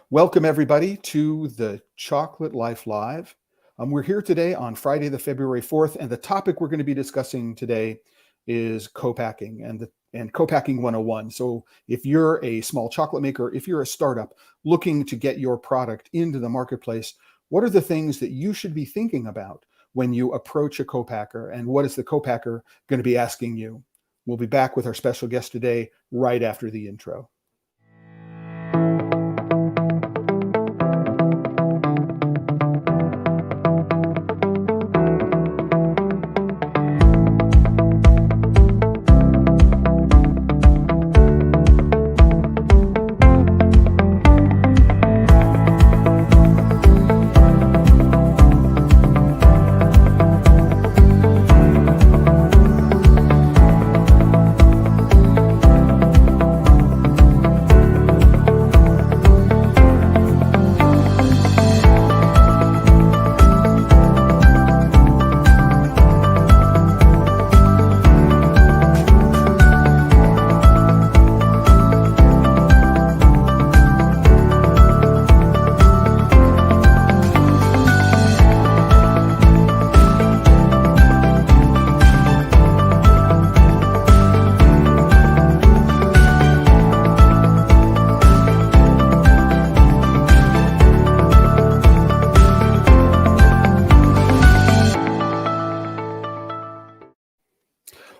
Welcome, everybody, to the Chocolate Life Live. We're here today on Friday, the February 4th, and the topic we're going to be discussing today is co-packing and co-packing 101. So if you're a small chocolate maker, if you're a startup looking to get your product into the marketplace, what are the things that you should be thinking about when you approach a co-packer, and what is the co-packer going to be asking you? We'll be back with our special guest today right after the intro.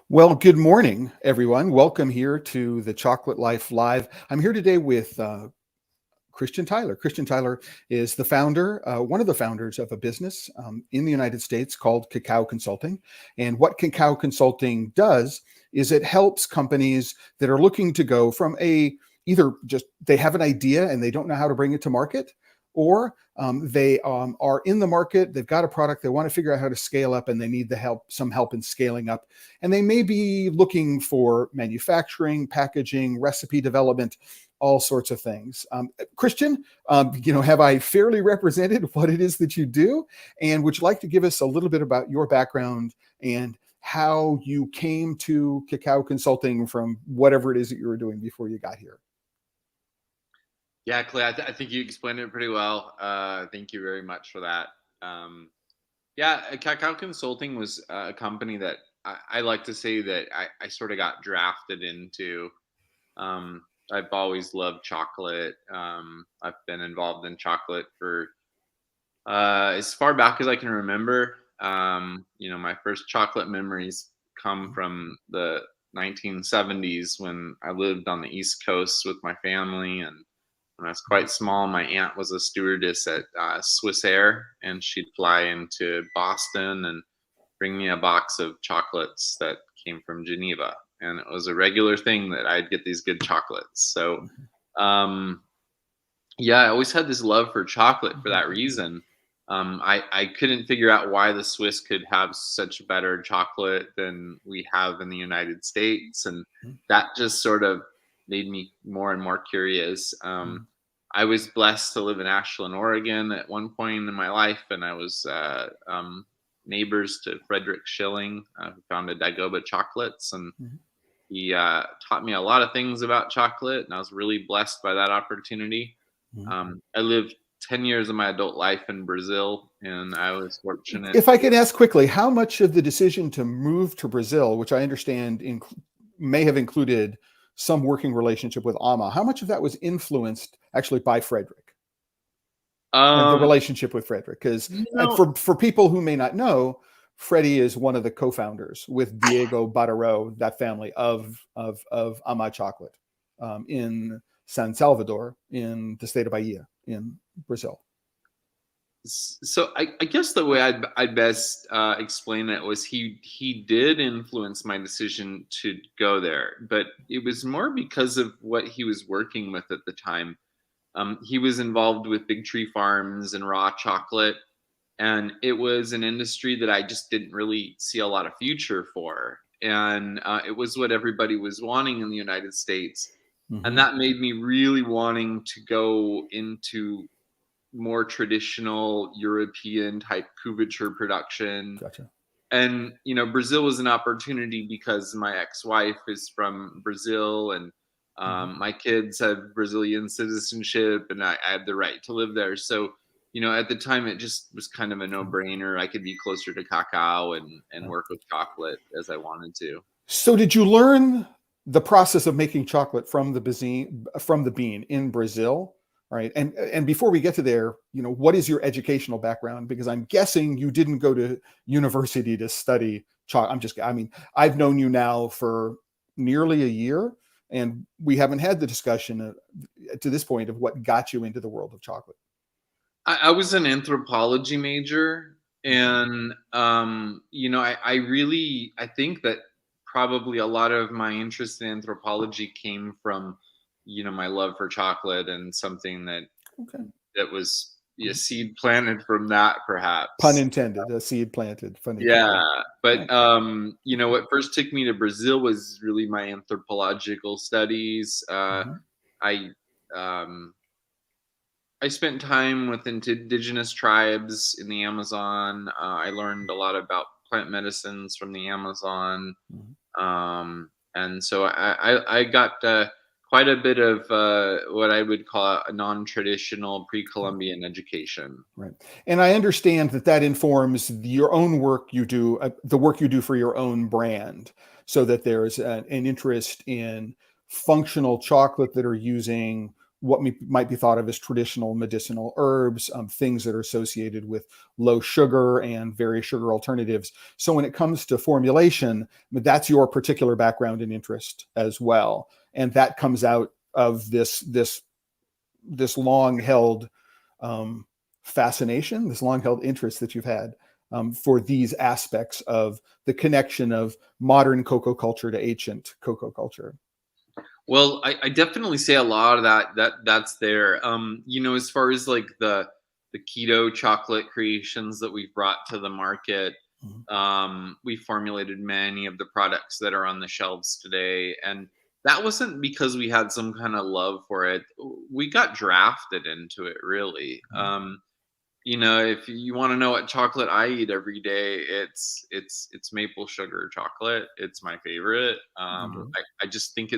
Well, good morning, everyone. Welcome here to the Chocolate Life Live. I'm here today with Christian Tyler. Christian Tyler is the founder, one of the founders of a business in the United States called Cacao Consulting. And what Cacao Consulting does is it helps companies that are looking to go from either just they have an idea and they don't know how to bring it to market, or they are in the market, they've got a product, they want to figure out how to scale up, and they need some help in scaling up. And they may be looking for manufacturing, packaging, recipe development, all sorts of things. Christian, have I fairly represented what it is that you do? And would you like to give us a little bit about your background and how you came to Cacao Consulting from whatever it is that you were doing before you got here? Yeah, Clay, I think you explained it pretty well. Thank you very much for that. Cacao Consulting was a company that I like to say that I sort of got drafted into. I've always loved chocolate. I've been involved in chocolate for as far back as I can remember. My first chocolate memories come from the 1970s when I lived on the East Coast with my family, and when I was quite small, my aunt was a stewardess at Swiss Air, and she'd fly into Boston and bring me a box of chocolates that came from Geneva. And it was a regular thing that I'd get these good chocolates. So, I always had this love for chocolate for that reason. I couldn't figure out why the Swiss could have such better chocolate than we have in the United States. And that just sort of made me more and more curious. I was blessed to live in Ashland, Oregon at one point in my life, and I was neighbors to Frederick Schilling, who founded Dagoba Chocolates, and he taught me a lot of things about chocolate, and I was really blessed by that opportunity. I lived 10 years of my adult life in Brazil, and I was fortunate. If I could ask quickly, how much of the decision to move to Brazil, which I understand may have included some working relationship with Ama, how much of that was influenced actually by Frederick and the relationship with Frederick? Because for people who may not know, Freddie is one of the co-founders with Diego Bararó, that family of Ama Chocolate in San Salvador in the state of Bahia in Brazil. So I guess the way I'd best explain it was he did influence my decision to go there, but it was more because of what he was working with at the time. He was involved with Big Tree Farms and raw chocolate, and it was an industry that I just didn't really see a lot of future for. And it was what everybody was wanting in the United States. And that made me really wanting to go into more traditional European type couverture production. Gotcha. And, Brazil was an opportunity because my ex-wife is from Brazil, and Mhm. My kids have Brazilian citizenship, and I have the right to live there. So, at the time, it just was kind of a no-brainer. I could be closer to cacao and Yeah. work with chocolate as I wanted to. So did you learn the process of making chocolate from the bean in Brazil? Right. And before we get to there, what is your educational background? Because I'm guessing you didn't go to university to study chocolate. I mean, I've known you now for nearly a year, and we haven't had the discussion to this point of what got you into the world of chocolate. I was an anthropology major, Okay. and I think that probably a lot of my interest in anthropology came from my love for chocolate, and something Okay. that was a Mhm. seed planted from that, Pun perhaps. intended, a seed planted, funny Yeah, intended. but Right. what first took me to Brazil was really my anthropological studies. Mhm. I um, I spent time with indigenous tribes in the Amazon. I learned a lot about plant medicines from the Amazon, Mhm. and so I got quite a bit of what I would call a non-traditional pre-Columbian education. Right. And I understand that that informs your own work you do, the work you do for your own brand, so that there's an interest in functional chocolate that are using what might be thought of as traditional medicinal herbs, things that are associated with low sugar and various sugar alternatives. So when it comes to formulation, that's your particular background and interest as well. And that comes out of this long held um, fascination, this long held interest that you've had for these aspects of the connection of modern cocoa culture to ancient cocoa culture. Well, I definitely say a lot of that's there. As far as like the keto chocolate creations that we've brought to the market, Mhm. we formulated many of the products that are on the shelves today, and that wasn't because we had some kind of love for it. We got drafted into it, really. Mhm. If you want to know what chocolate I eat every day, it's maple sugar chocolate. It's my favorite. Okay. I just think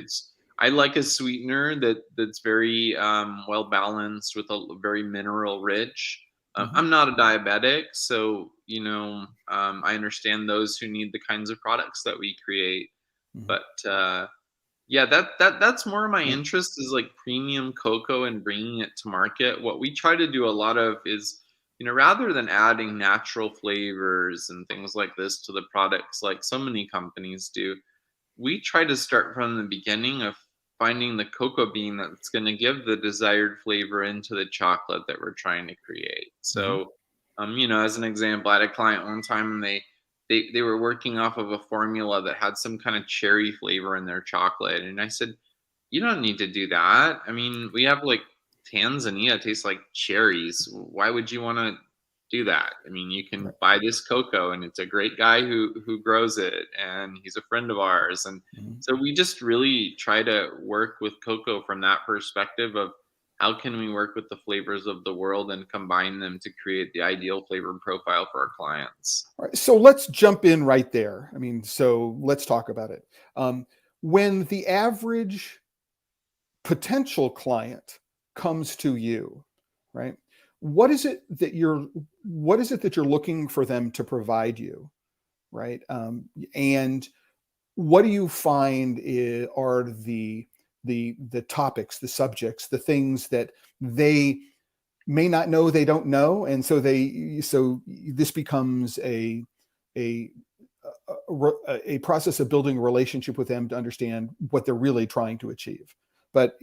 I like a sweetener that's very well balanced with a very mineral rich. Mhm. I'm not a diabetic, so I understand those who need the kinds of products that we create. Mhm. But yeah, that's more of my Right. interest, is like premium cocoa and bringing it to market. What we try to do a lot of is, rather than adding natural flavors and things like this to the products like so many companies do, we try to start from the beginning of finding the cocoa bean that's going to give the desired flavor into the chocolate that we're trying to create. Mhm. So, as an example, I had a client one time, and they were working off of a formula that had some kind of cherry flavor in their chocolate, and I said, "You don't need to do that. I mean, we have like Tanzania tastes like cherries. Why would you want to do that? I mean, you can Right. buy this cocoa, and it's a great guy who grows it, and he's a friend of ours." And Mhm. so we just really try to work with cocoa from that perspective of how can we work with the flavors of the world and combine them to create the ideal flavor profile for our clients. All right. So let's jump in right there. I mean, so let's talk about it. When the average potential client comes to you, right? What is it that you're looking for them to provide you, right? And what do you find are the topics, the subjects, the things that they may not know they don't know, and so this becomes a a process of building a relationship with them to understand what they're really trying to achieve. But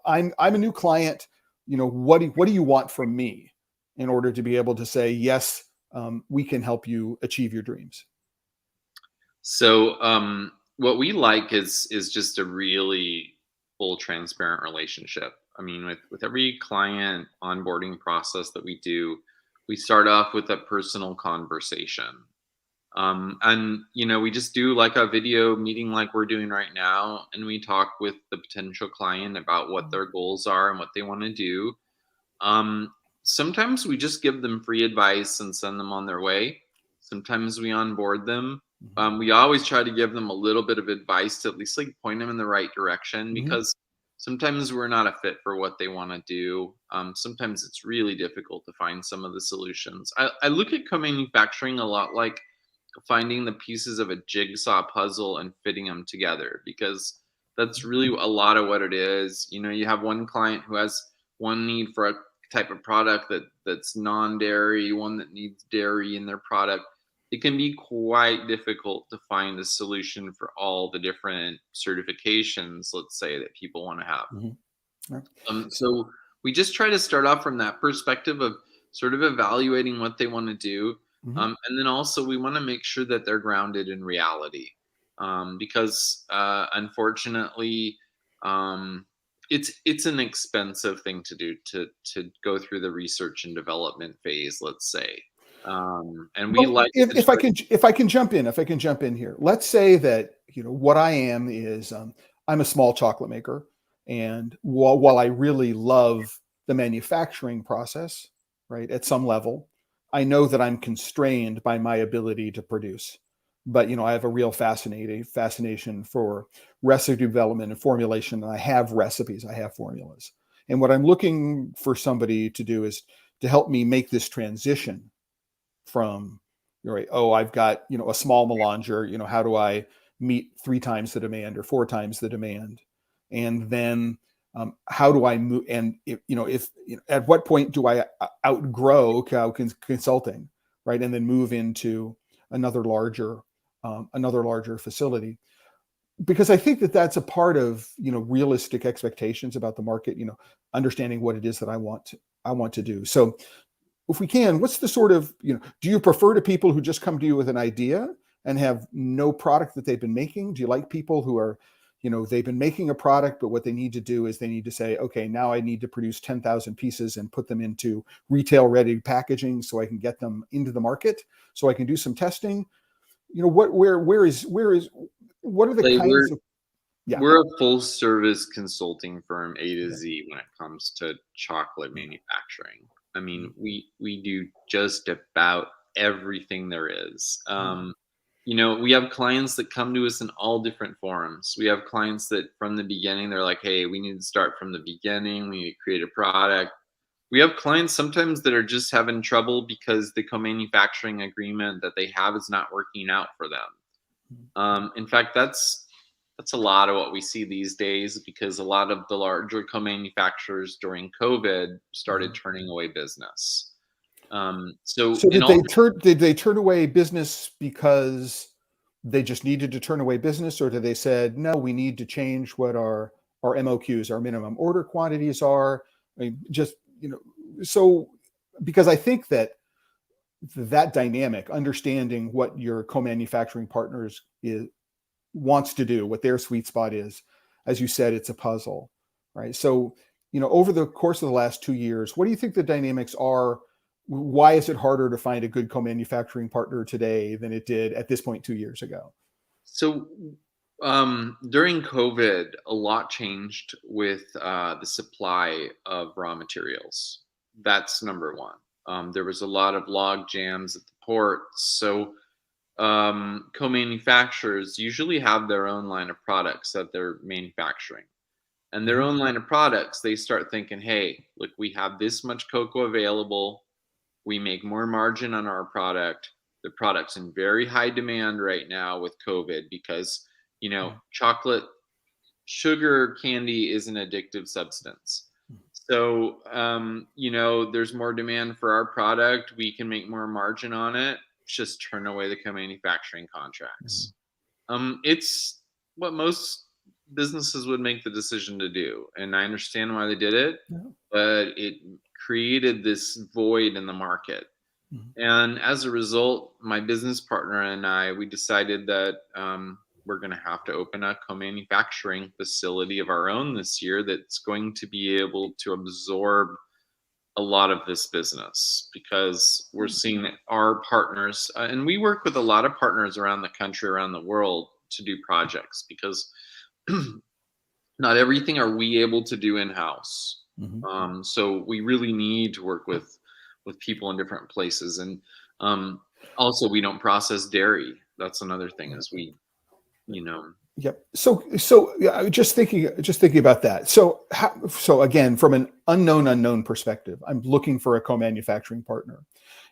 I'm a new client. What do you want from me in order to be able to say yes? We can help you achieve your dreams. So, what we like is just a really full, transparent relationship. I mean, with every client onboarding process that we do, we start off with a personal conversation. And we just do like a video meeting like we're doing right now, and we talk with the potential client about what their goals are and what they want to do. um, Sometimes we just give them free advice and send them on their way. Sometimes we onboard them. Mhm. We always try to give them a little bit of advice to at least like point them in the right direction, Mhm. because sometimes we're not a fit for what they want to do. Sometimes it's really difficult to find some of the solutions. I look at co-manufacturing a lot like finding the pieces of a jigsaw puzzle and fitting them together, because that's really a lot of what it is. You have one client who has one need for a type of product that's non-dairy, one that needs dairy in their product. It can be quite difficult to find a solution for all the different certifications, let's say, that people want to have. Mhm. Yeah. So we just try to start off from that perspective of sort of evaluating what they want to do. Mhm. And then also we want to make sure that they're grounded in reality. Because unfortunately, um, it's an expensive thing to do, to go through the research and development phase, let's say. And we Well, like to try. if I can jump in, here. Let's say that, what I am is, I'm a small chocolate maker, and while I really love the manufacturing process, right, at some level, I know that I'm constrained by my ability to produce. But I have a real fascination for recipe development and formulation, and I have recipes, I have formulas. And what I'm looking for somebody to do is to help me make this transition from, right, oh, I've got, a small melanger, how do I meet 3 times the demand or 4 times the demand? And then, how do I move? And if at what point do I outgrow Cacao consulting, right, and then move into another larger facility? Because I think that that's a part of, realistic expectations about the market, understanding what it is that I want to do. So if we can, what's the sort of, do you prefer to people who just come to you with an idea and have no product that they've been making? Do you like people who are, they've been making a product, but what they need to do is they need to say, okay, now I need to produce 10,000 pieces and put them into retail ready packaging so I can get them into the market, so I can do some testing. What are the Like kinds of, yeah. we're a full service consulting firm, A to Okay. Z, when it comes to chocolate Yeah. manufacturing. I mean, Mhm. we do just about everything there is. Mhm. We have clients that come to us in all different forms. We have clients that from the beginning, they're like, hey, we need to start from the beginning. We need to create a product. We have clients sometimes that are just having trouble because the co-manufacturing agreement that they have is not working out for them. In fact, that's a lot of what we see these days, because a lot of the larger co-manufacturers during COVID started Mhm. turning away business. So So in all, did they turn away business because they just needed to turn away business, or did they said, no, we need to change what our MOQs, our minimum order quantities are? I mean, just, so, because I think that that dynamic, understanding what your co-manufacturing partners wants to do, what their sweet spot is, as you said, it's a puzzle, right? So, over the course of the last 2 years, what do you think the dynamics are? Why is it harder to find a good co-manufacturing partner today than it did at this point 2 years ago? so during COVID, a lot changed with the supply of raw materials. That's number one. There was a lot of log jams at the ports, so co-manufacturers usually have their own line of products that they're manufacturing. And their Mhm. own line of products, they start thinking, hey, look, we have this much cocoa available. We make more margin on our product. The product's in very high demand right now with COVID because, chocolate, sugar candy is an addictive substance. So, there's more demand for our product. We can make more margin on it. Just turn away the co-manufacturing Mhm. contracts. It's what most businesses would make the decision to do, and I understand why they did it, Yeah. but it created this void in the market. Mhm. And as a result, my business partner and I, we decided that we're going to have to open a co-manufacturing facility of our own this year that's going to be able to absorb a lot of this business, because we're seeing that our partners, and we work with a lot of partners around the country, around the world, to do projects, because not everything are we able to do in house. Mhm. So we really need to work with people in different places, and um, also we don't process dairy. That's another thing, Right. is we, you know. Yep. So yeah, just thinking about that. So again, from an unknown perspective, I'm looking for a co-manufacturing partner.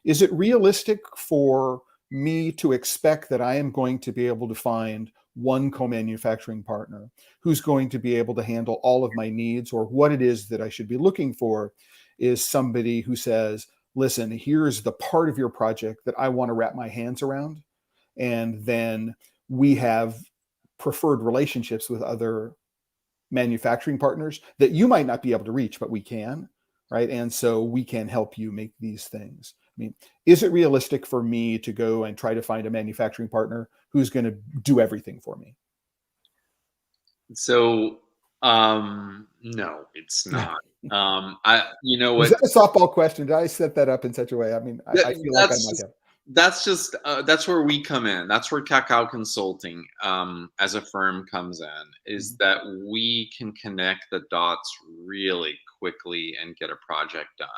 Is it realistic for me to expect that I am going to be able to find one co-manufacturing partner who's going to be able to handle all of my needs, or what it is that I should be looking for is somebody who says, listen, here's the part of your project that I want to wrap my hands around, and then we have preferred relationships with other manufacturing partners that you might not be able to reach, but we can, right? And so we can help you make these things. I mean, is it realistic for me to go and try to find a manufacturing partner who's going to do everything for me? So, no, it's not. You know Was what? that a softball question? Did I set that up in such a way? I mean, I That, feel like I that's might just have. that's where we come in. That's where Cacao Consulting, as a firm, comes in. Is Mhm, that we can connect the dots really quickly and get a project done.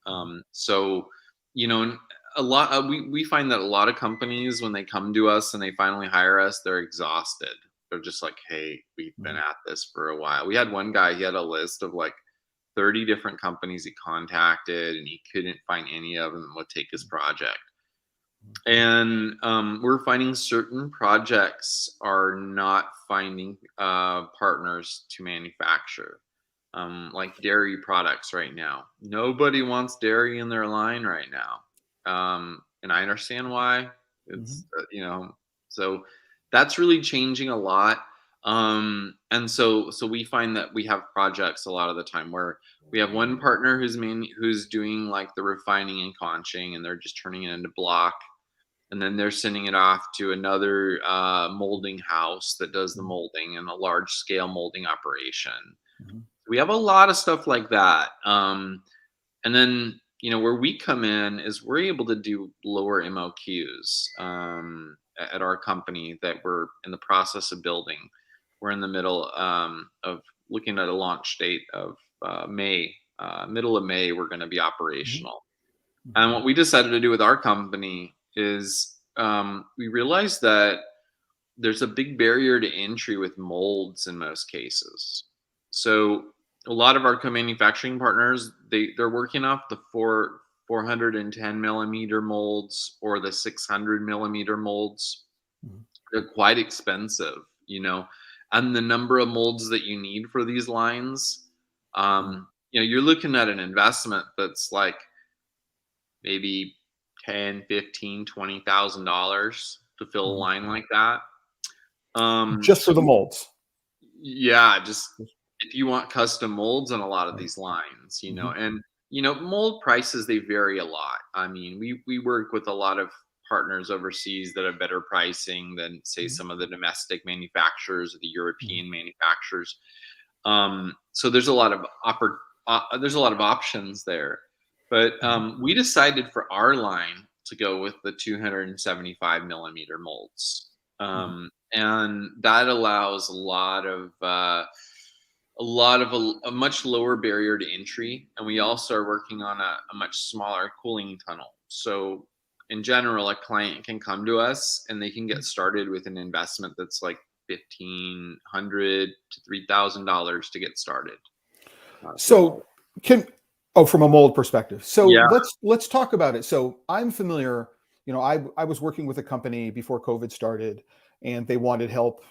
mhm, So, and a lot we find that a lot of companies, when they come to us and they finally hire us, they're exhausted. They're just like, hey, we've been mhm, at this for a while. We had one guy, he had a list of like 30 different companies he contacted, and he couldn't find any of them that would take his project. And we're finding certain projects are not finding partners to manufacture, like dairy products right now. Nobody wants dairy in their line right now, and I understand why. mhm, It's so that's really changing a lot. And so we find that we have projects a lot of the time where we have one partner who's doing like the refining and conching, and they're just turning it into block, and then they're sending it off to another molding house that does the mhm, molding and a large scale molding operation. mhm, We have a lot of stuff like that. And then, where we come in is we're able to do lower MOQs, at our company that we're in the process of building. We're in the middle of looking at a launch date of May, middle of May, we're going to be mhm, operational. mhm, And what we decided to do with our company is, we realized that there's a big barrier to entry with molds in most cases. So a lot of our co-manufacturing partners, they're working off the 410 millimeter molds or the 600 millimeter molds. mhm, They're quite expensive, and the number of molds that you need for these lines, mhm, you're looking at an investment that's like maybe 10, 15, $20,000 to fill a mhm. line like that. Just So for the molds. yeah, just if you want custom molds on a lot of Right. these lines, Mhm, and mold prices, they vary a lot. I mean, we work with a lot of partners overseas that have better pricing than, say, mhm, some of the domestic manufacturers or the mhm, European manufacturers. So there's a lot of options there. But mhm, we decided for our line to go with the 275 millimeter molds, mhm, and that allows a much lower barrier to entry. And we also are working on a much smaller cooling tunnel. So in general, a client can come to us and they can get started with an investment that's like $1,500 to $3,000 to get started for the So mold. can from a mold perspective. So Yeah. let's talk about it. So I'm familiar, I was working with a company before COVID started, and they wanted help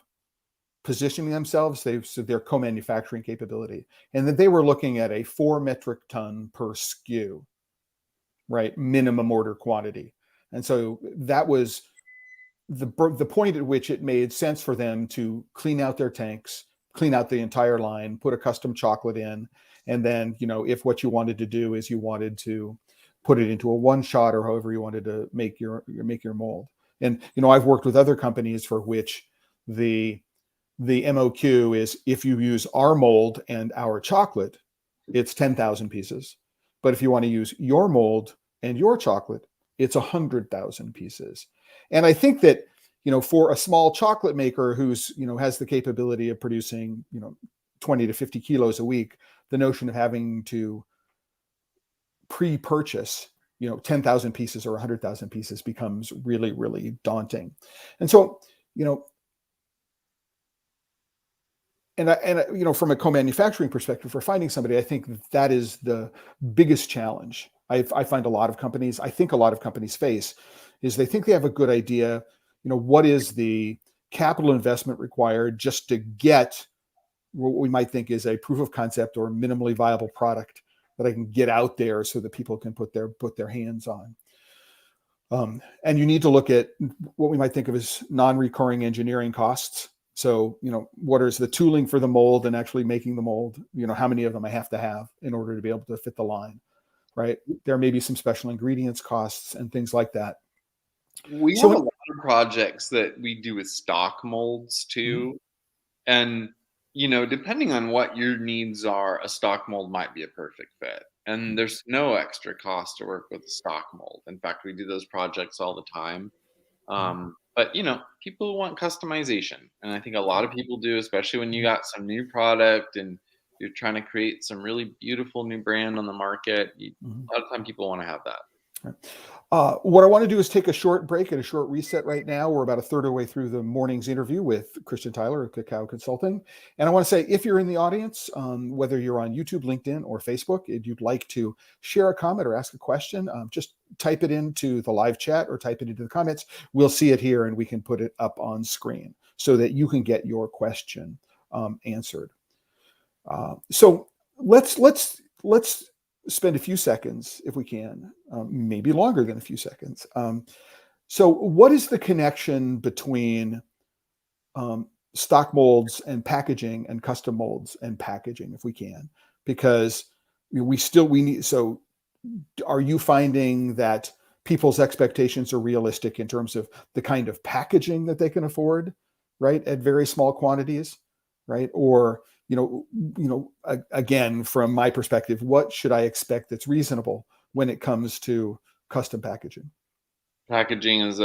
positioning themselves. So their co-manufacturing capability. And then they were looking at a 4 metric ton per SKU, right? Minimum order quantity. And so that was the point at which it made sense for them to clean out their tanks, clean out the entire line, put a custom chocolate in, and then if what you wanted to do is you wanted to put it into a one shot, or however you wanted to make your mold. And I've worked with other companies for which the MOQ is, if you use our mold and our chocolate, it's 10,000 pieces. But if you want to use your mold and your chocolate, it's 100,000 pieces. And I think that, for a small chocolate maker who's, has the capability of producing, 20 to 50 kilos a week, the notion of having to pre-purchase, 10,000 pieces or 100,000 pieces becomes really, really daunting. And so, you know, From a co-manufacturing perspective, for finding somebody, I think that is the biggest challenge. I find I think a lot of companies face is they think they have a good idea. What is the capital investment required just to get what we might think is a proof of concept or minimally viable product that I can get out there so that people can put their hands on. And you need to look at what we might think of as non-recurring engineering costs. So, what is the tooling for the mold and actually making the mold? How many of them I have to have in order to be able to fit the line, right? There may be some special ingredients costs and things like that. We have a So, lot of projects that we do with stock molds too. And, depending on what your needs are, a stock mold might be a perfect fit. And there's no extra cost to work with a stock mold. In fact, we do those projects all the time. But people want customization, and I think a lot of people do, especially when you got some new product and you're trying to create some really beautiful new brand on the market. A lot of time, people want to have that. What I want to do is take a short break and a short reset right now. We're about a third of the way through the morning's interview with Christian Tyler of Cacao Consulting. And I want to say, if you're in the audience, whether you're on YouTube, LinkedIn, or Facebook, and you'd like to share a comment or ask a question, just type it into the live chat or type it into the comments. We'll see it here and we can put it up on screen so that you can get your question answered. So let's spend a few seconds, if we can, maybe longer than a few seconds. So what is the connection between stock molds and packaging and custom molds and packaging, if we can? Because we need, so are you finding that people's expectations are realistic in terms of the kind of packaging that they can afford, right, at very small quantities, right? Or again, from my perspective, what should I expect that's reasonable when it comes to custom packaging? Packaging is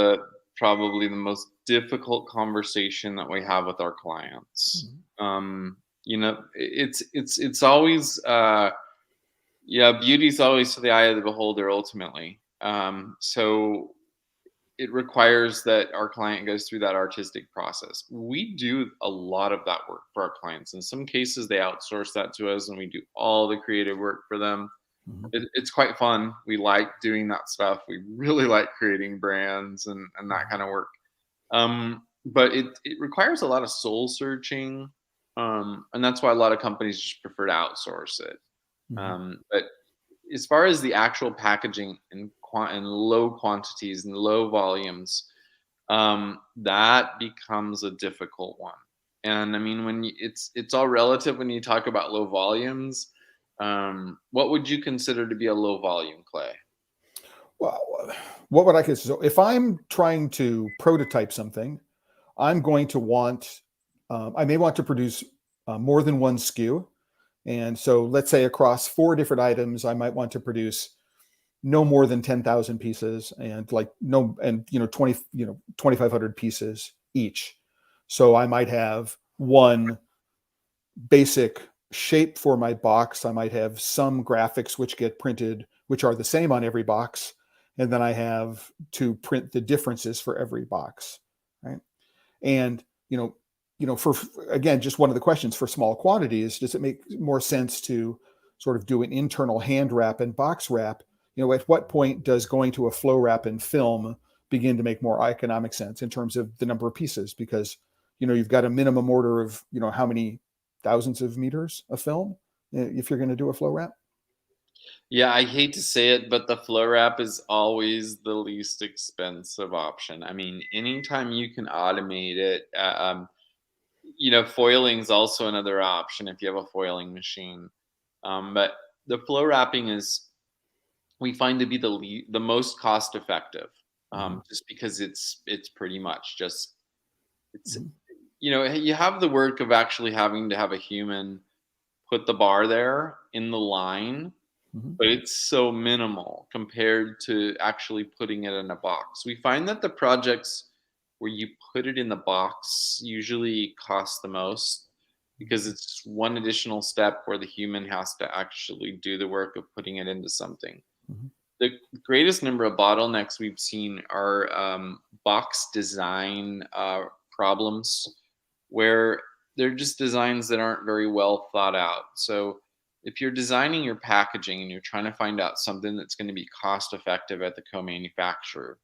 probably the most difficult conversation that we have with our clients. It's always yeah, beauty's always to the eye of the beholder ultimately. So it requires that our client goes through that artistic process. We do a lot of that work for our clients. In some cases, they outsource that to us, and we do all the creative work for them. Mhm. It's quite fun. We like doing that stuff. We really like creating brands and that kind of work. But it requires a lot of soul searching, and that's why a lot of companies just prefer to outsource it. Mhm. But as far as the actual packaging in low quantities and low volumes, that becomes a difficult one. And I mean, it's all relative when you talk about low volumes. What would you consider to be a low volume, Clay? Well, what would I consider? So if I'm trying to prototype something, I'm going to want, I may want to produce more than one SKU. And so let's say across 4 different items, I might want to produce no more than 10,000 pieces and 2,500 pieces each. So I might have one basic shape for my box. I might have some graphics which get printed, which are the same on every box. And then I have to print the differences for every box, right? And, for, again, just one of the questions for small quantities, does it make more sense to sort of do an internal hand wrap and box wrap? At what point does going to a flow wrap and film begin to make more economic sense in terms of the number of pieces? Because, you've got a minimum order of, how many thousands of meters of film if you're going to do a flow wrap. Yeah, I hate to say it, but the flow wrap is always the least expensive option. I mean, anytime you can automate it, foiling is also another option if you have a foiling machine. But the flow wrapping is we find to be the most cost effective, Mm-hmm. just because it's pretty much just it's Mm-hmm. you have the work of actually having to have a human put the bar there in the line, Mm-hmm. but it's so minimal compared to actually putting it in a box. We find that the projects where you put it in the box usually cost the most because it's one additional step where the human has to actually do the work of putting it into something. Mm-hmm. The greatest number of bottlenecks we've seen are box design problems where they're just designs that aren't very well thought out. So if you're designing your packaging and you're trying to find out something that's going to be cost effective at the co-manufacturer,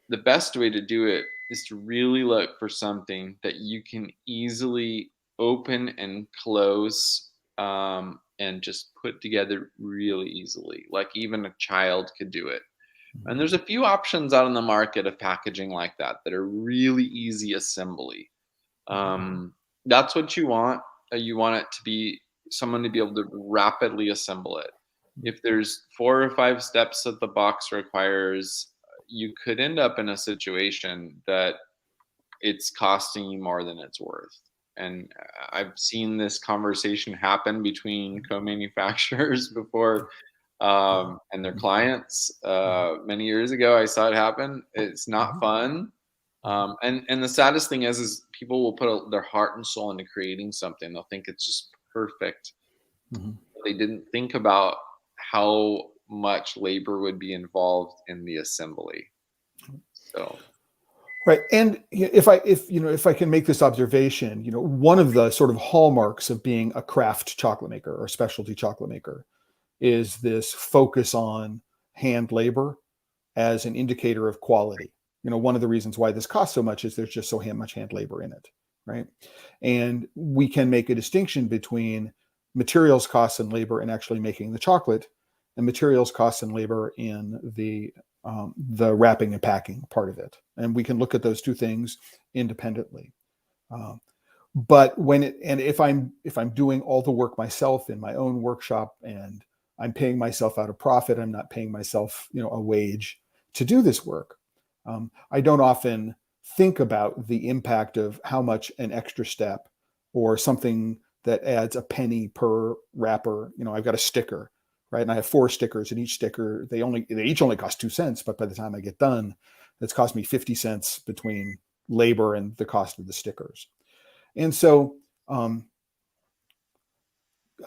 the best way to do it is to really look for something that you can easily open and close, and just put together really easily, like even a child could do it. And there's a few options out in the market of packaging like that that are really easy assembly. That's what you want. You want it to be someone to be able to rapidly assemble it. If there's 4 or 5 steps that the box requires, you could end up in a situation that it's costing you more than it's worth. And I've seen this conversation happen between co-manufacturers before, and their clients. Many years ago, I saw it happen. It's not fun. And the saddest thing is people will put their heart and soul into creating something. They'll think it's just perfect. They didn't think about how much labor would be involved in the assembly. So Right. And if I can make this observation, one of the sort of hallmarks of being a craft chocolate maker or specialty chocolate maker is this focus on hand labor as an indicator of quality. One of the reasons why this costs so much is there's just so much hand labor in it, right? And we can make a distinction between materials costs and labor in actually making the chocolate, and materials costs and labor in the wrapping and packing part of it. And we can look at those two things independently. But if I'm doing all the work myself in my own workshop and I'm paying myself out of profit, I'm not paying myself, a wage to do this work. I don't often think about the impact of how much an extra step or something that adds a penny per wrapper. I've got a sticker, right? And I have 4 stickers, and each sticker, they each only cost 2 cents, but by the time I get done, it's cost me 50 cents between labor and the cost of the stickers. And so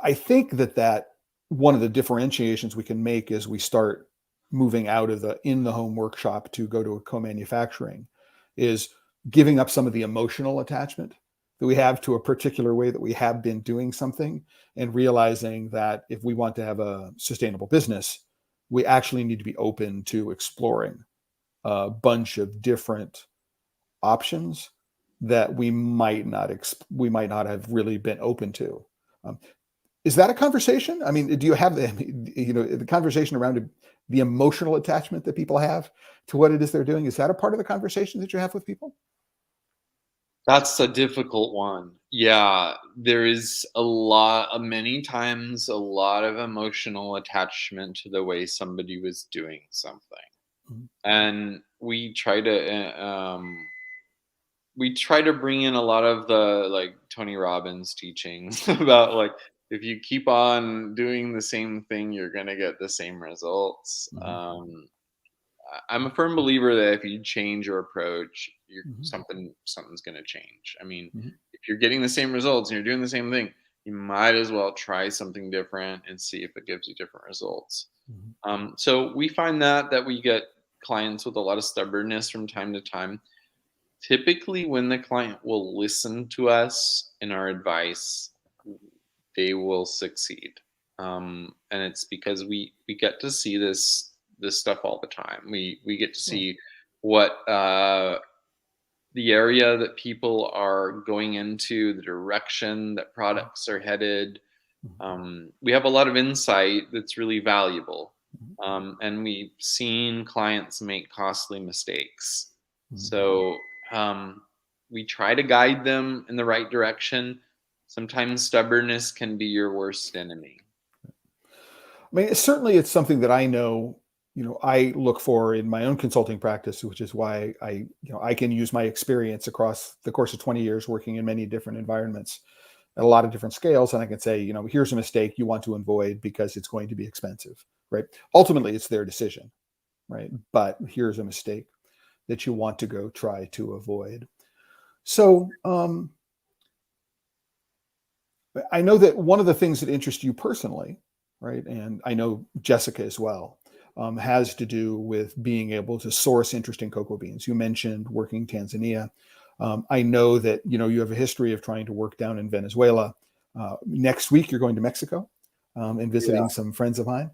I think that one of the differentiations we can make as we start moving out of the in-the-home workshop to go to a co-manufacturing is giving up some of the emotional attachment that we have to a particular way that we have been doing something, and realizing that if we want to have a sustainable business, we actually need to be open to exploring a bunch of different options that we might not have really been open to. Is that a conversation? I mean, do you have the conversation around the emotional attachment that people have to what it is they're doing? Is that a part of the conversation that you have with people? that's a difficult one. Yeah, there is many times, a lot of emotional attachment to the way somebody was doing something. Mhm. And we try to bring in a lot of the like Tony Robbins teachings about like if you keep on doing the same thing, you're gonna get the same results. Mhm. I'm a firm believer that if you change your approach, Mhm. something's gonna change. I mean, Mhm. if you're getting the same results and you're doing the same thing, you might as well try something different and see if it gives you different results. Mhm. So we find that we get clients with a lot of stubbornness from time to time. Typically, when the client will listen to us and our advice, they will succeed. And it's because we get to see this stuff all the time. We get to Yeah. see what the area that people are going into, the direction that products are headed. Mhm. We have a lot of insight that's really valuable. Mhm. And we've seen clients make costly mistakes. Mhm. So we try to guide them in the right direction. Sometimes stubbornness can be your worst enemy. I mean, certainly it's something that I know, I look for in my own consulting practice, which is why I can use my experience across the course of 20 years working in many different environments at a lot of different scales. And I can say, here's a mistake you want to avoid because it's going to be expensive, right? Ultimately, it's their decision, right? But here's a mistake that you want to go try to avoid. So I know that one of the things that interests you personally, right, and I know Jessica as well, has to do with being able to source interesting cocoa beans. You mentioned working Tanzania. I know that you have a history of trying to work down in Venezuela. Next week, you're going to Mexico and visiting some friends of mine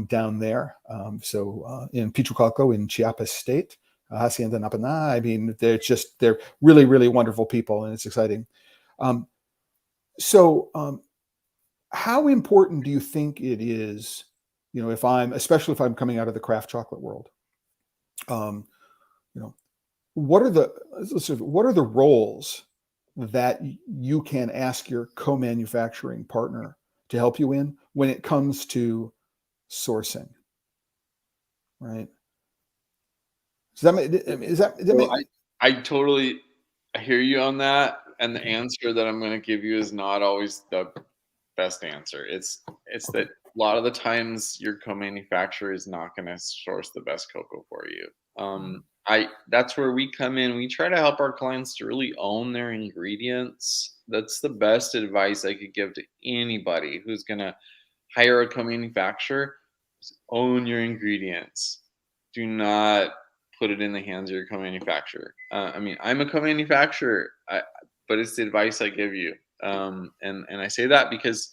down there. So in Pichucalco in Chiapas State, Hacienda Napana. I mean, they're really, really wonderful people, and it's exciting. So how important do you think it is, especially if I'm coming out of the craft chocolate world, um, you know, what are the roles that you can ask your co-manufacturing partner to help you in when it comes to sourcing, right? So I totally hear you on that, and the answer that I'm going to give you is not always the best answer. It's that a lot of the times your co-manufacturer is not going to source the best cocoa for you. I That's where we come in. We try to help our clients to really own their ingredients. That's the best advice I could give to anybody who's going to hire a co-manufacturer. Is own your ingredients. Do not put it in the hands of your co-manufacturer. I mean, I'm a co-manufacturer, but it's the advice I give you. And I say that because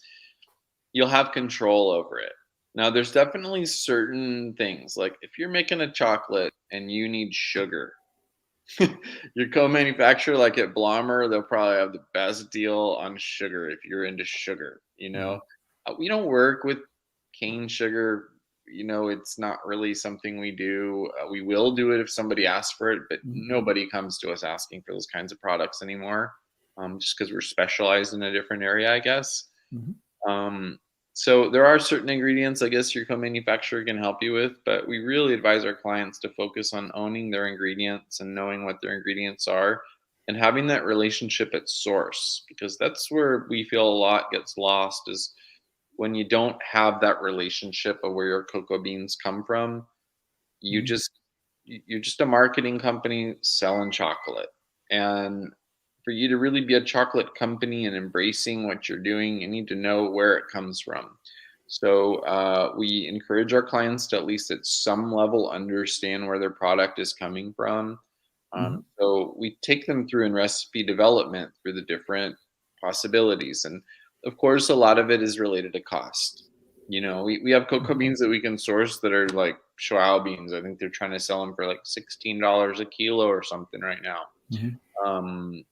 you'll have control over it. Now, there's definitely certain things, like if you're making a chocolate and you need sugar, your co-manufacturer, like at Blommer, they'll probably have the best deal on sugar if you're into sugar. Mhm. We don't work with cane sugar. It's not really something we do. We will do it if somebody asks for it, but Mhm. nobody comes to us asking for those kinds of products anymore, just because we're specialized in a different area, I guess. Mhm. Um, so there are certain ingredients I guess your co-manufacturer can help you with, but we really advise our clients to focus on owning their ingredients and knowing what their ingredients are and having that relationship at source, because that's where we feel a lot gets lost, is when you don't have that relationship of where your cocoa beans come from. you Mhm. just you're just a marketing company selling chocolate. And for you to really be a chocolate company and embracing what you're doing, you need to know where it comes from. So we encourage our clients to at least at some level understand where their product is coming from. Mhm. So we take them through in recipe development through the different possibilities. And of course, a lot of it is related to cost. We have cocoa Mhm. beans that we can source that are like Shoal beans. I think they're trying to sell them for like $16 a kilo or something right now. Mhm. Um,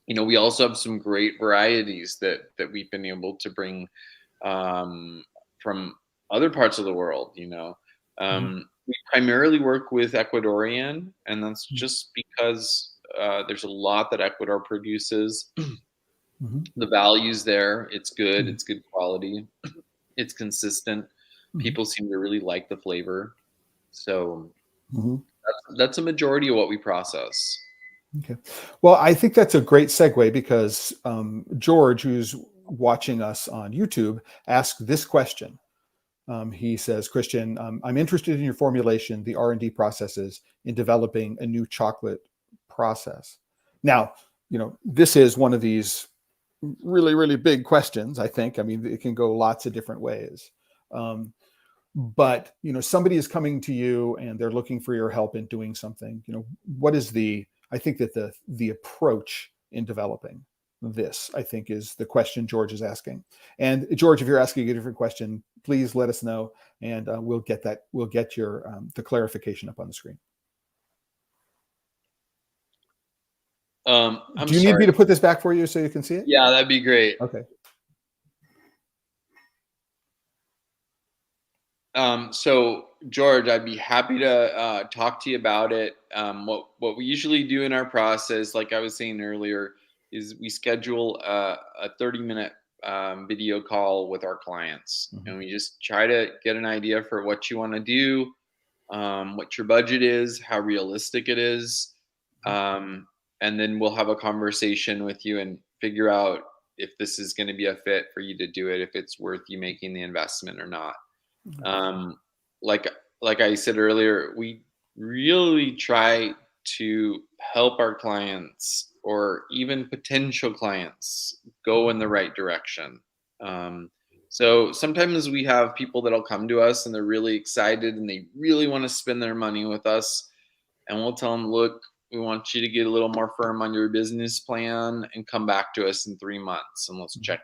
we also have some great varieties that we've been able to bring um, from other parts of the world. Mhm. We primarily work with Ecuadorian, and that's Mhm. just because there's a lot that Ecuador produces. Mhm. The values there, it's good. Mhm. It's good quality. It's consistent. Mhm. People seem to really like the flavor. So Mhm. that's a majority of what we process. Okay. Well, I think that's a great segue because George, who's watching us on YouTube, asked this question. He says, Christian, I'm interested in your formulation, the R&D processes in developing a new chocolate process. Now, this is one of these really, really big questions, I think. I mean, it can go lots of different ways. Um, but, somebody is coming to you and they're looking for your help in doing something. What is I think that the approach in developing this, I think, is the question George is asking. And George, if you're asking a different question, please let us know, and we'll get your the clarification up on the screen. I'm Do you need me sorry. to put this back for you so you can see it? Yeah, that'd be great. Okay. So George, I'd be happy to talk to you about it. What we usually do in our process, like I was saying earlier, is we schedule a 30-minute video call with our clients, Mhm. and we just try to get an idea for what you want to do, what your budget is, how realistic it is, um, and then we'll have a conversation with you and figure out if this is going to be a fit for you to do it, if it's worth you making the investment or not. Mhm. um, like like I said earlier, we really try to help our clients or even potential clients go in the right direction. Um, so sometimes we have people that'll come to us and they're really excited and they really want to spend their money with us, and we'll tell them, look, We want you to get a little more firm on your business plan and come back to us in 3 months and let's check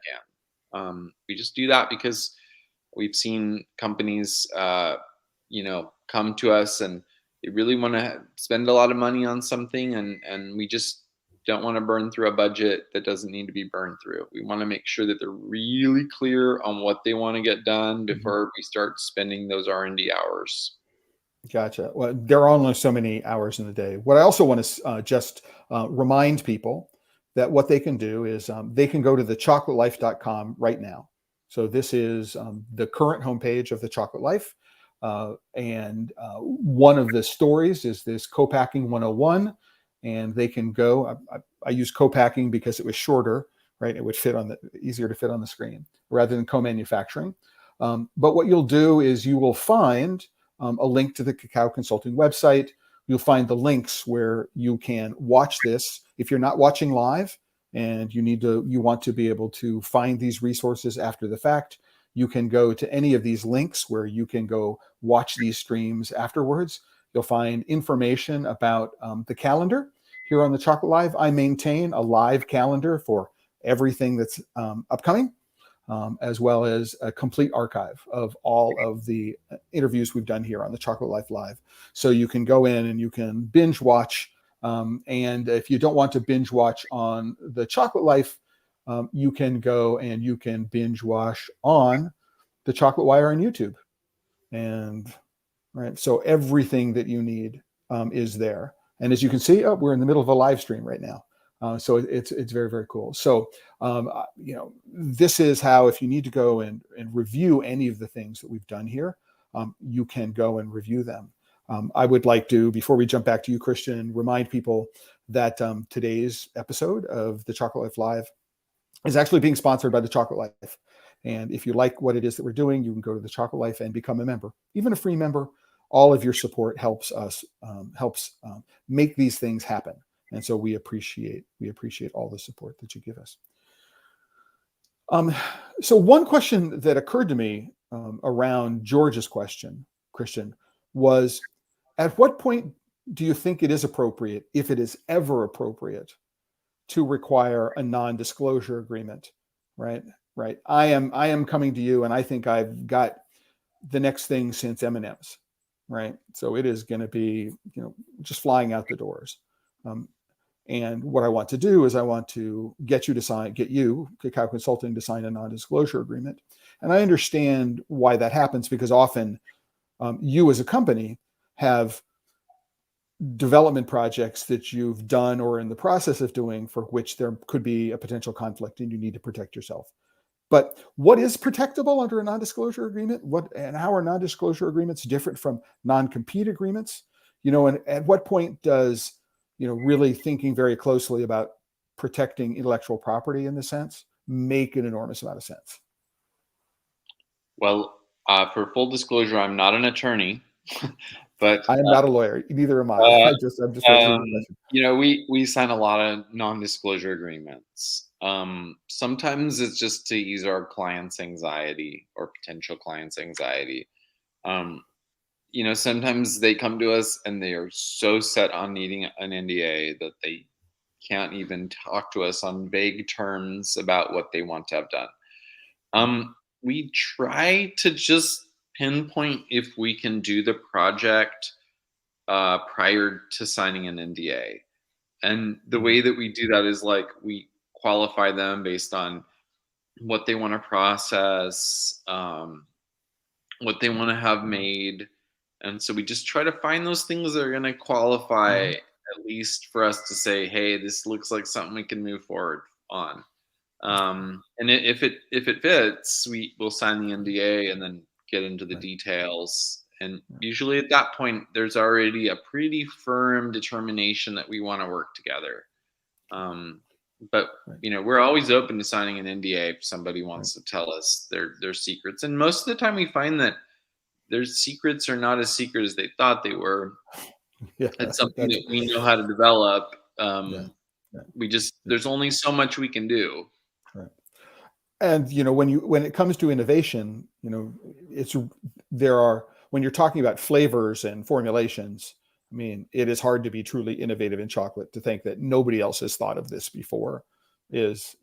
in. We just do that because we've seen companies, come to us and they really want to spend a lot of money on something, and we just don't want to burn through a budget that doesn't need to be burned through. We want to make sure that they're really clear on what they want to get done before we start spending those R&D hours. Gotcha. Well, there are only so many hours in the day. What I also want to just remind people that what they can do is they can go to thechocolatelife.com right now. So this is the current homepage of the Chocolate Life. And one of the stories is this co-packing 101. And they can go, I use co-packing because it was shorter, right? It would fit on easier to fit on the screen rather than co-manufacturing. But what you'll do is you will find a link to the Cacao Consulting website. You'll find the links where you can watch this. If you're not watching live and you want to be able to find these resources after the fact, you can go to any of these links where you can go watch these streams afterwards. You'll find information about the calendar here on the Chocolate Live. I maintain a live calendar for everything that's upcoming. As well as a complete archive of all of the interviews we've done here on the Chocolate Life Live. So you can go in and you can binge watch. And if you don't want to binge watch on the Chocolate Life, you can go and you can binge watch on the Chocolate Wire on YouTube. And right, so everything that you need is there. And as you can see, we're in the middle of a live stream right now. So it's very, very cool. So, this is how, if you need to go and review any of the things that we've done here, you can go and review them. I would like to, before we jump back to you, Christian, remind people that today's episode of the Chocolate Life Live is actually being sponsored by the Chocolate Life. And if you like what it is that we're doing, you can go to the Chocolate Life and become a member, even a free member. All of your support helps us, make these things happen. And so we appreciate all the support that you give us. So one question that occurred to me around George's question, Christian, was at what point do you think it is appropriate, if it is ever appropriate, to require a non-disclosure agreement, right? Right. I am coming to you and I think I've got the next thing since M&Ms, right? So it is going to be, just flying out the doors. And what I want to do is I want to get you, Cacao Consulting, to sign a non-disclosure agreement. And I understand why that happens, because often you as a company have development projects that you've done or in the process of doing for which there could be a potential conflict and you need to protect yourself. But what is protectable under a non-disclosure agreement? And how are non-disclosure agreements different from non-compete agreements? And at what point does really thinking very closely about protecting intellectual property in this sense make an enormous amount of sense? Well, for full disclosure, I'm not an attorney, but I am not a lawyer. Neither am I. uh, I'm just answering the question. we sign a lot of non-disclosure agreements. Sometimes it's just to ease our clients' anxiety or potential clients' anxiety. Sometimes they come to us and they are so set on needing an NDA that they can't even talk to us on vague terms about what they want to have done. We try to just pinpoint if we can do the project prior to signing an NDA. And the way that we do that is like we qualify them based on what they want to process, what they want to have made. And so we just try to find those things that are going to qualify, at least for us to say, hey, this looks like something we can move forward on. And if it fits, we'll sign the NDA and then get into the details. And usually at that point, there's already a pretty firm determination that we want to work together. But we're always open to signing an NDA if somebody wants to tell us their secrets. And most of the time, we find that their secrets are not as secret as they thought they were. Yeah, it's something that we know how to develop. There's only so much we can do. Right. And when it comes to innovation, when you're talking about flavors and formulations, I mean, it is hard to be truly innovative in chocolate. To think that nobody else has thought of this before is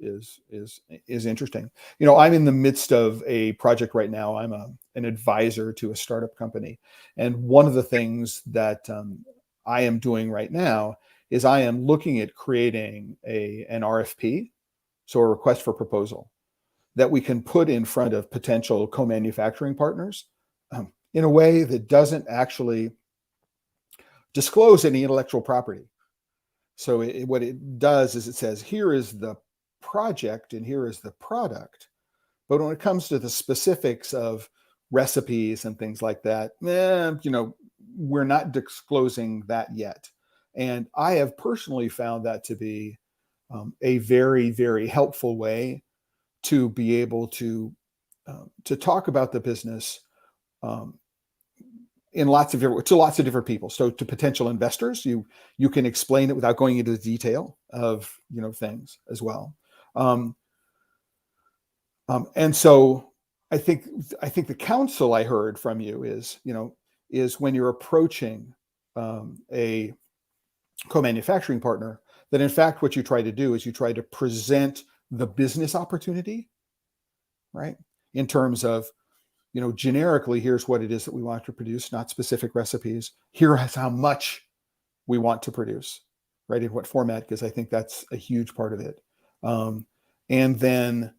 interesting. You know, I'm in the midst of a project right now. I'm an advisor to a startup company, and one of the things that I am doing right now is I am looking at creating an RFP, so a request for proposal, that we can put in front of potential co-manufacturing partners in a way that doesn't actually disclose any intellectual property. So what it does is it says, here is the project and here is the product. But when it comes to the specifics of recipes and things like that, you know, we're not disclosing that yet. And I have personally found that to be a very, very helpful way to be able to talk about the business um, in lots of different people. So to potential investors, you can explain it without going into the detail of, you know, things as well. Um, and so I think the counsel I heard from you is, you know, is when you're approaching a co-manufacturing partner, that in fact what you try to do is you try to present the business opportunity, right? In terms of, you know, generically, here's what it is that we want to produce, not specific recipes. Here is how much we want to produce, right? In what format, because I think that's a huge part of it. And then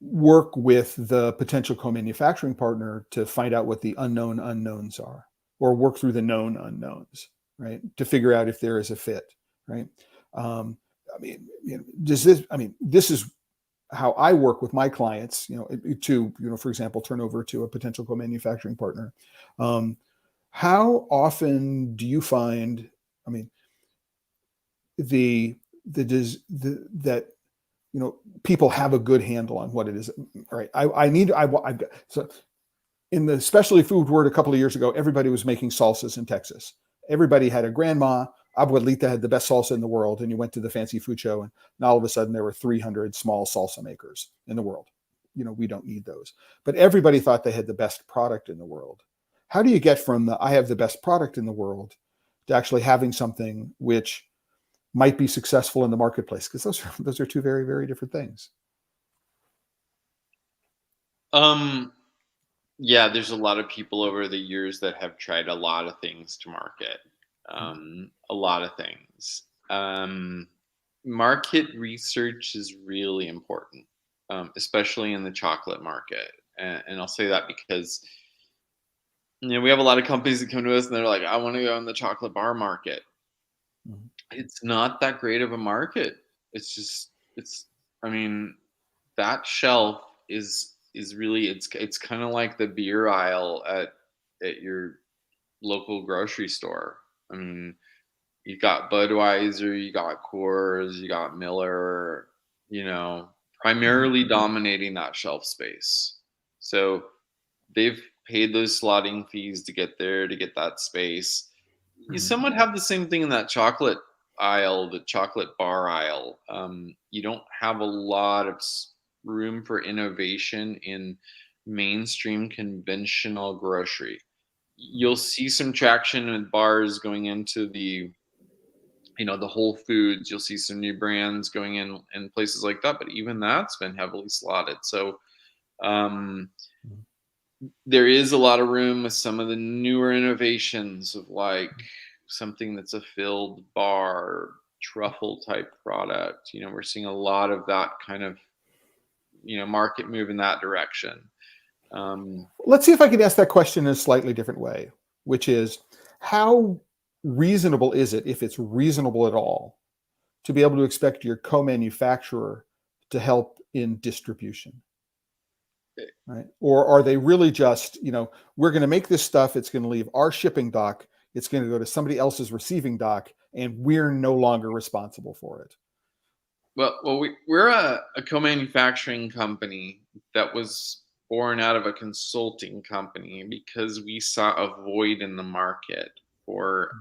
work with the potential co-manufacturing partner to find out what the unknown unknowns are, or work through the known unknowns, right? To figure out if there is a fit, right? I mean, you know, this is how I work with my clients, you know, to, you know, for example, turn over to a potential co-manufacturing partner. How often do you find, I mean, that, you know, people have a good handle on what it is? All right. So in the specialty food world a couple of years ago, everybody was making salsas in Texas. Everybody had a grandma. Abuelita had the best salsa in the world. And you went to the fancy food show, and all of a sudden there were 300 small salsa makers in the world. You know, we don't need those. But everybody thought they had the best product in the world. How do you get from the I have the best product in the world to actually having something which might be successful in the marketplace? Because those are two very, very different things. Yeah, there's a lot of people over the years that have tried a lot of things to market. A lot of things. Market research is really important, especially in the chocolate market. And I'll say that because, you know, we have a lot of companies that come to us and they're like, I want to go in the chocolate bar market. Mhm. It's not that great of a market. It's just, I mean, that shelf is really, it's kind of like the beer aisle at your local grocery store. I mean, you got Budweiser, you got Coors, you got Miller, you know, Mhm. primarily dominating that shelf space. So they've paid those slotting fees to get there, to get that space. You Mhm. somewhat have the same thing in that chocolate aisle, the chocolate bar aisle. You don't have a lot of room for innovation in mainstream conventional grocery. You'll see some traction in bars going into the, you know, the Whole Foods. You'll see some new brands going in places like that, but even that's been heavily slotted. So um, Mhm. there is a lot of room with some of the newer innovations of like something that's a filled bar, truffle type product. You know, we're seeing a lot of that kind of, you know, market move in that direction. Um, Let's see if I can ask that question in a slightly different way, which is, how reasonable is it, if it's reasonable at all, to be able to expect your co-manufacturer to help in distribution, right? Or are they really just, you know, we're going to make this stuff, it's going to leave our shipping dock, it's going to go to somebody else's receiving dock, and we're no longer responsible for it? we're a co-manufacturing company that was born out of a consulting company because we saw a void in the market for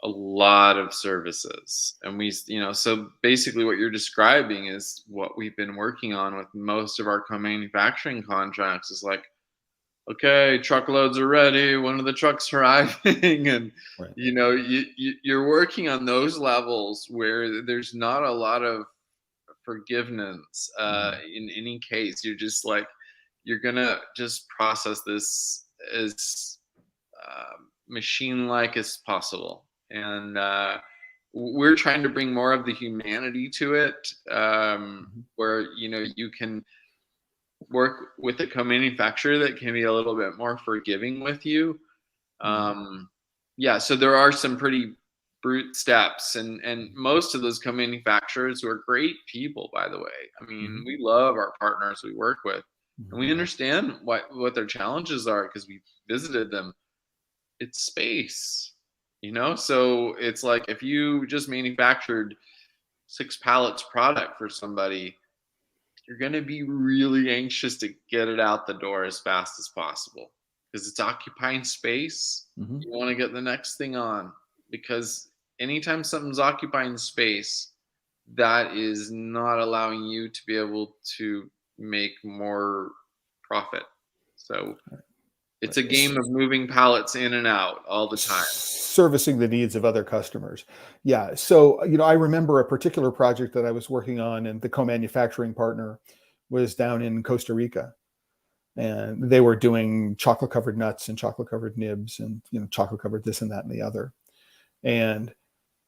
a lot of services, and we, you know, so basically what you're describing is what we've been working on with most of our co-manufacturing contracts. Is like, okay, truckloads are ready. When are the trucks arriving? And Right. you're working on those levels where there's not a lot of forgiveness Mhm. in any case. You're just like, you're gonna just process this as machine like as possible. And we're trying to bring more of the humanity to it, Mhm. where you can work with a co-manufacturer that can be a little bit more forgiving with you. Mhm. Yeah, so there are some pretty brute steps, and most of those co-manufacturers who are great people, by the way. I mean, Mhm. we love our partners we work with, and Mhm. we understand what their challenges are because we visited them. It's space, so it's like if you just manufactured 6 pallets product for somebody, you're going to be really anxious to get it out the door as fast as possible because it's occupying space. Mhm. You want to get the next thing on because anytime something's occupying space, that is not allowing you to be able to make more profit. So it's Right. a game of moving pallets in and out all the time. Servicing the needs of other customers. Yeah. So, I remember a particular project that I was working on, and the co-manufacturing partner was down in Costa Rica, and they were doing chocolate covered nuts and chocolate covered nibs and, chocolate covered this and that and the other. And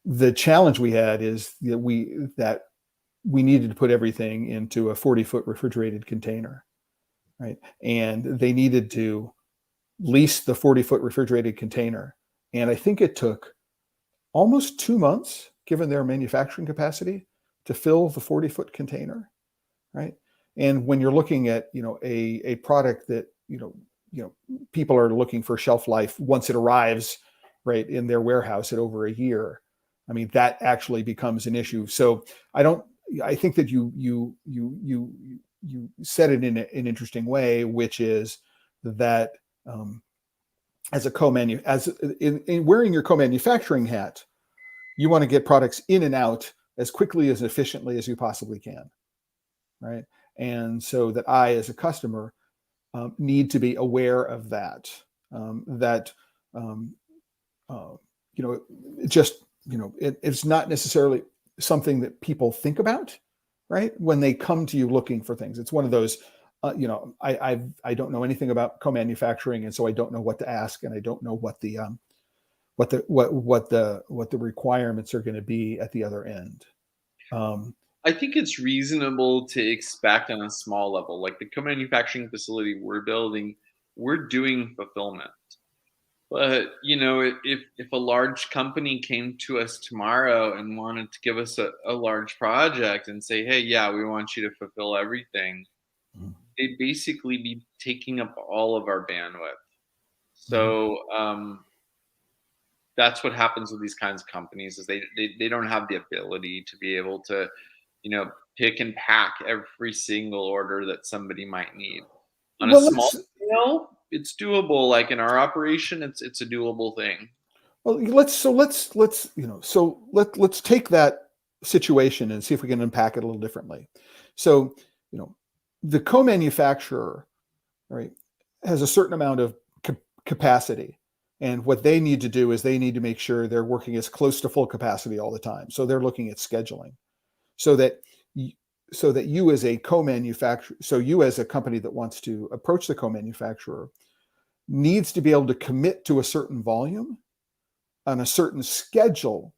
the challenge we had is that we needed to put everything into a 40-foot refrigerated container, right? And they needed to lease the 40-foot refrigerated container. And I think it took almost 2 months, given their manufacturing capacity, to fill the 40-foot container, right? And when you're looking at, a product that, people are looking for shelf life once it arrives, right, in their warehouse at over a year. I mean, that actually becomes an issue. So I don't. I think that you said it in an interesting way, which is that, as a co-manu as in wearing your co-manufacturing hat, you want to get products in and out as quickly as efficiently as you possibly can, right? And so that I, as a customer, need to be aware of that. That um, uh, you know, just it's not necessarily something that people think about, right? When they come to you looking for things, it's one of those. I don't know anything about co-manufacturing, and so I don't know what to ask, and I don't know what the requirements are going to be at the other end. Um, I think it's reasonable to expect on a small level, like the co-manufacturing facility we're building, we're doing fulfillment. But if a large company came to us tomorrow and wanted to give us a large project and say, "Hey, yeah, we want you to fulfill everything," they'd basically be taking up all of our bandwidth. mhm. So that's what happens with these kinds of companies is they don't have the ability to be able to pick and pack every single order that somebody might need. On a Well, small scale, it's doable. Like in our operation, it's a doable thing. let's take that situation and see if we can unpack it a little differently. So, you know, the co-manufacturer, right, has a certain amount of capacity. And what they need to do is they need to make sure they're working as close to full capacity all the time. So they're looking at scheduling so that y- so that you as a co-manufacturer, so you as a company that wants to approach the co-manufacturer needs to be able to commit to a certain volume on a certain schedule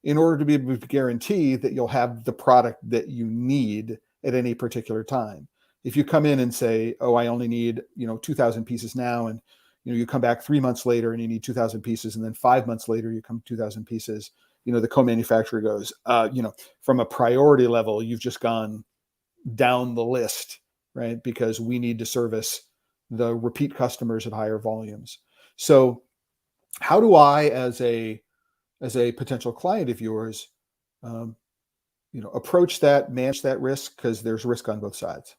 in order to be able to guarantee that you'll have the product that you need at any particular time. If you come in and say, "Oh, I only need 2,000 pieces now," and you come back 3 months later and you need 2,000 pieces, and then 5 months later you come 2,000 pieces, the co-manufacturer goes, from a priority level, you've just gone down the list, right? Because we need to service the repeat customers at higher volumes. So, how do I, as a potential client of yours, um, approach that, manage that risk, because there's risk on both sides.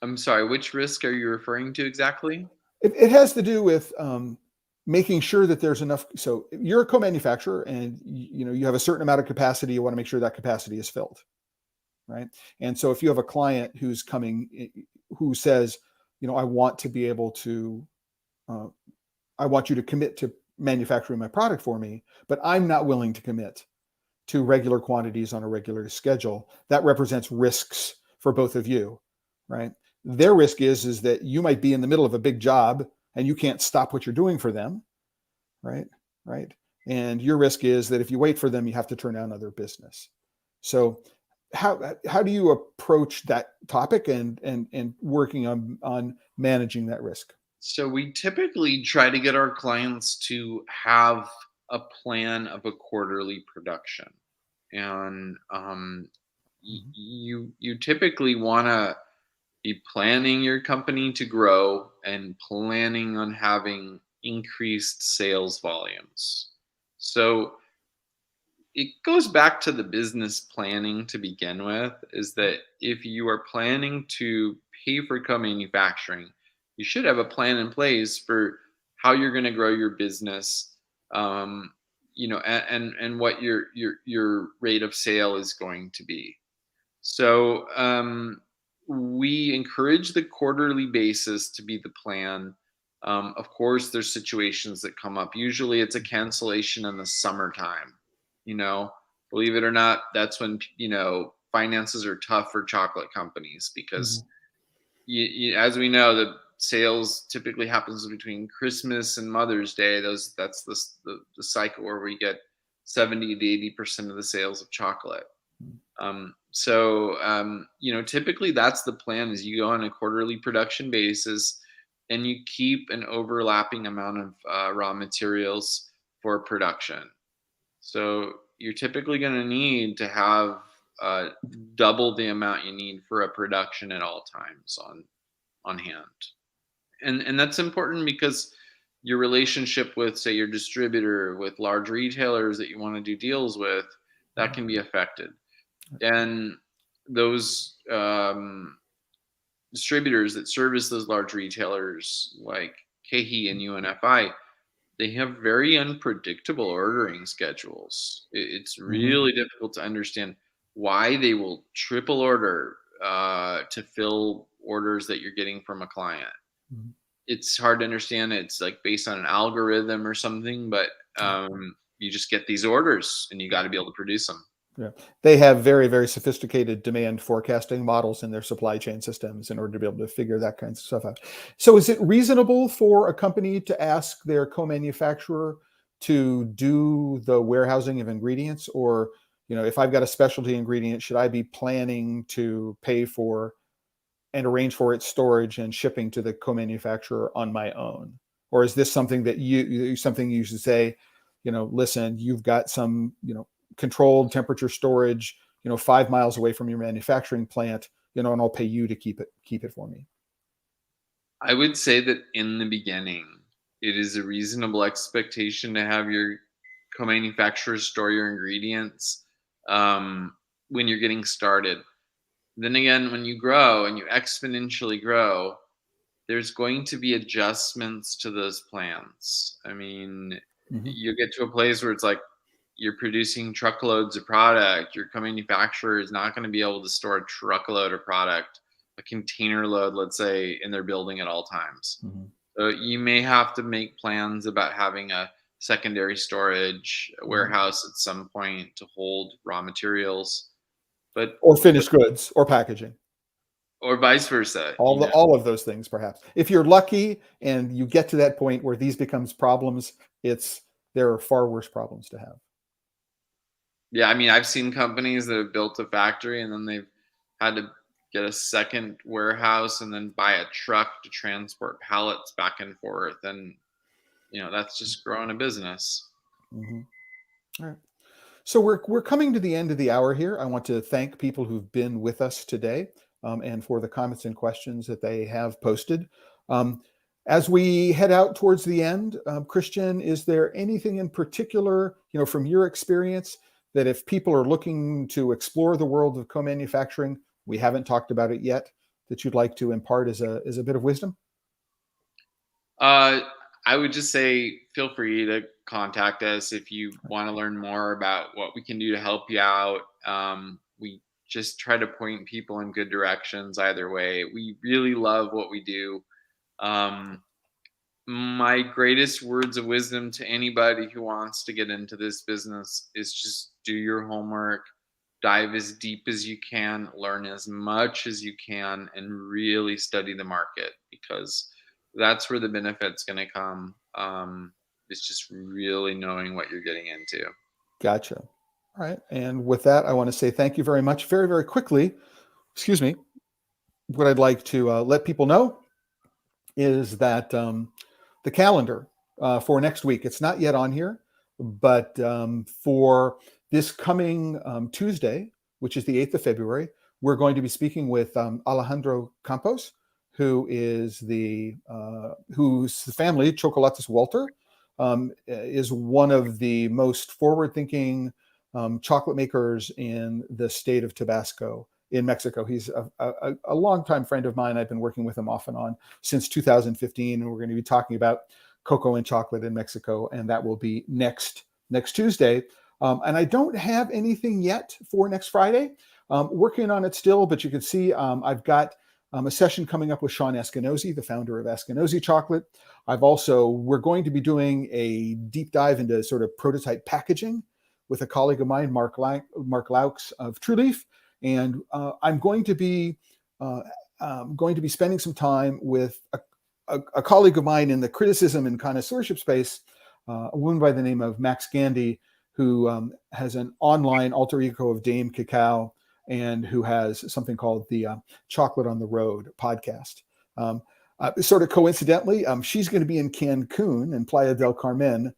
I'm sorry, which risk are you referring to exactly? It has to do with making sure that there's enough. So you're a co-manufacturer, and you have a certain amount of capacity. You want to make sure that capacity is filled, right? And so if you have a client who's coming, who says, I want to be able to, uh, I want you to commit to manufacturing my product for me, but I'm not willing to commit to regular quantities on a regular schedule. That represents risks for both of you, right? Their risk is that you might be in the middle of a big job and you can't stop what you're doing for them, right? Right. And your risk is that if you wait for them, you have to turn down other business. So how do you approach that topic and working on managing that risk? So we typically try to get our clients to have a plan of a quarterly production, and Mhm. you typically want to be planning your company to grow and planning on having increased sales volumes. So it goes back to the business planning to begin with, is that if you are planning to pay for co-manufacturing, you should have a plan in place for how you're going to grow your business, um, and what your rate of sale is going to be. So we encourage the quarterly basis to be the plan. Of course, there's situations that come up. Usually, it's a cancellation in the summertime. You know, believe it or not, that's when finances are tough for chocolate companies because, Mhm. as we know, the sales typically happens between Christmas and Mother's Day. That's the cycle where we get 70 to 80% of the sales of chocolate. Typically that's the plan, is you go on a quarterly production basis and you keep an overlapping amount of raw materials for production. So you're typically going to need to have uh, double the amount you need for a production at all times on hand. And that's important because your relationship with, say, your distributor, with large retailers that you want to do deals with, that Mhm. can be affected. And those distributors that service those large retailers like KeHE and UNFI, they have very unpredictable ordering schedules. It's Mhm. really difficult to understand why they will triple order to fill orders that you're getting from a client. Mhm. It's hard to understand. It's like based on an algorithm or something, but you just get these orders and you got to be able to produce them. Yeah. They have very, very sophisticated demand forecasting models in their supply chain systems in order to be able to figure that kind of stuff out. So is it reasonable for a company to ask their co-manufacturer to do the warehousing of ingredients? Or, if I've got a specialty ingredient, should I be planning to pay for and arrange for its storage and shipping to the co-manufacturer on my own? Or is this something that you should say, listen, you've got some, controlled temperature storage, 5 miles away from your manufacturing plant, and I'll pay you to keep it for me. I would say that in the beginning, it is a reasonable expectation to have your co-manufacturer store your ingredients when you're getting started. Then again, when you grow and you exponentially grow, there's going to be adjustments to those plans. I mean, Mhm. you get to a place where it's like you're producing truckloads of product. Your co-manufacturer is not going to be able to store a truckload of product, a container load, let's say, in their building at all times. Mhm. So you may have to make plans about having a secondary storage Mhm. warehouse at some point to hold raw materials, but Or finished goods or packaging. or vice versa. All of those things, perhaps. If you're lucky and you get to that point where these becomes problems, there are far worse problems to have. Yeah, I mean, I've seen companies that have built a factory and then they've had to get a second warehouse and then buy a truck to transport pallets back and forth, and that's just growing a business. Mhm. All right. So we're coming to the end of the hour here. I want to thank people who've been with us today, and for the comments and questions that they have posted. Um, as we head out towards the end, Christian, is there anything in particular, from your experience, that if people are looking to explore the world of co-manufacturing, we haven't talked about it yet, that you'd like to impart as a bit of wisdom? Uh, I would just say feel free to contact us if you want to learn more about what we can do to help you out. We just try to point people in good directions either way. We really love what we do. Um, my greatest words of wisdom to anybody who wants to get into this business is just do your homework, dive as deep as you can, learn as much as you can, and really study the market, because that's where the benefit's going to come. It's just really knowing what you're getting into. Gotcha. All right. And with that, I want to say thank you very much. Very, very quickly, excuse me, what I'd like to let people know is that the calendar for next week, it's not yet on here, but for this coming Tuesday, which is the 8th of February, we're going to be speaking with Alejandro Campos, who is whose family, Chocolates Walter, is one of the most forward-thinking chocolate makers in the state of Tabasco in Mexico. He's a longtime friend of mine. I've been working with him off and on since 2015, and we're going to be talking about cocoa and chocolate in Mexico, and that will be next Tuesday. And I don't have anything yet for next Friday. Working on it still, but you can see I've got a session coming up with Sean Eskenazi, the founder of Eskenazi Chocolate. We're going to be doing a deep dive into sort of prototype packaging with a colleague of mine, Mark Laux of TrueLeaf. And I'm going to be spending some time with a colleague of mine in the criticism and connoisseurship space, a woman by the name of Max Gandy, who has an online alter ego of Dame Cacao, and who has something called the Chocolate on the Road podcast. Sort of coincidentally, she's going to be in Cancun and Playa del Carmen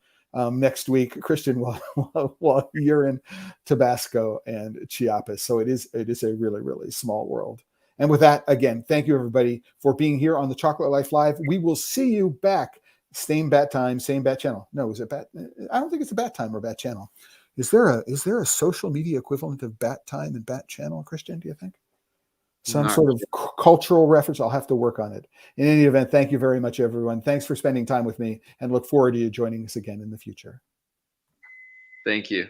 next week, Christian, while you're in Tabasco and Chiapas. So it is a really, really small world. And with that, again, thank you everybody for being here on the Chocolate Life Live. We will see you back, same bat time, same bat channel. No, is it bat? I don't think it's a bat time or bat channel. Is there a social media equivalent of bat time and bat channel, Christian, do you think? Some sort of cultural reference. I'll have to work on it. In any event, thank you very much, everyone. Thanks for spending time with me, and look forward to you joining us again in the future. Thank you.